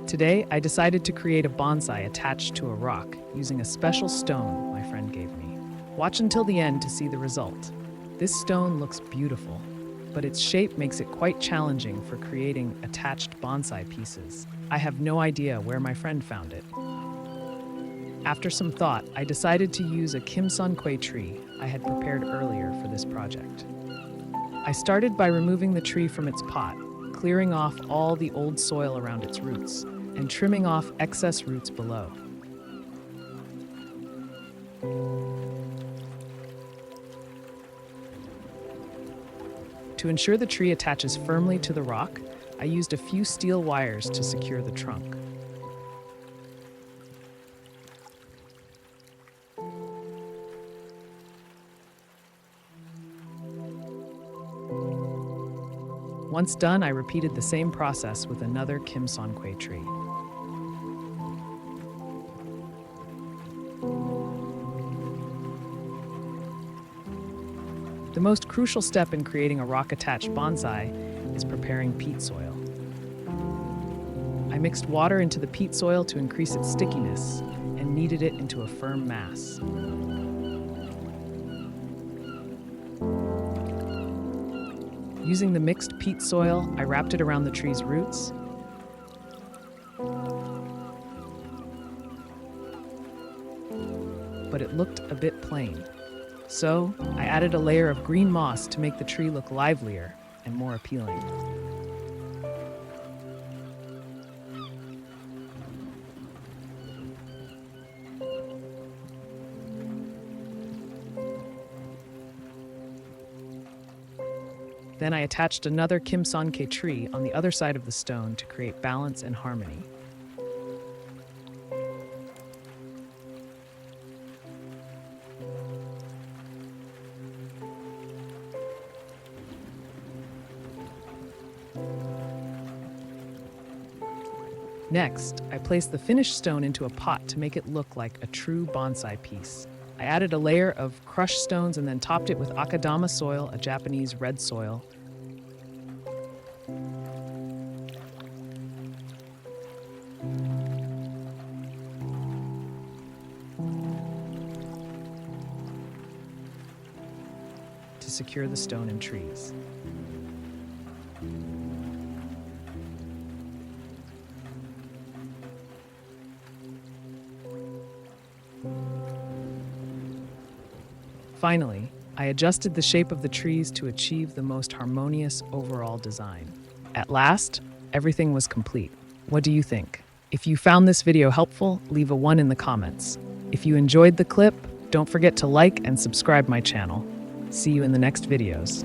Today, I decided to create a bonsai attached to a rock using a special stone my friend gave me. Watch until the end to see the result. This stone looks beautiful, but its shape makes it quite challenging for creating attached bonsai pieces. I have no idea where my friend found it. After some thought, I decided to use a kimsonquay tree I had prepared earlier for this project. I started by removing the tree from its pot, clearing off all the old soil around its roots, and trimming off excess roots below. To ensure the tree attaches firmly to the rock, I used a few steel wires to secure the trunk. Once done, I repeated the same process with another kimsonquay tree. The most crucial step in creating a rock-attached bonsai is preparing peat soil. I mixed water into the peat soil to increase its stickiness and kneaded it into a firm mass. Using the mixed peat soil, I wrapped it around the tree's roots. But it looked a bit plain. So, I added a layer of green moss to make the tree look livelier and more appealing. Then I attached another kimsonquay tree on the other side of the stone to create balance and harmony. Next, I placed the finished stone into a pot to make it look like a true bonsai piece. I added a layer of crushed stones and then topped it with akadama soil, a Japanese red soil. To secure the stone and trees. Finally, I adjusted the shape of the trees to achieve the most harmonious overall design. At last, everything was complete. What do you think? If you found this video helpful, leave a 1 in the comments. If you enjoyed the clip, don't forget to like and subscribe my channel. See you in the next videos.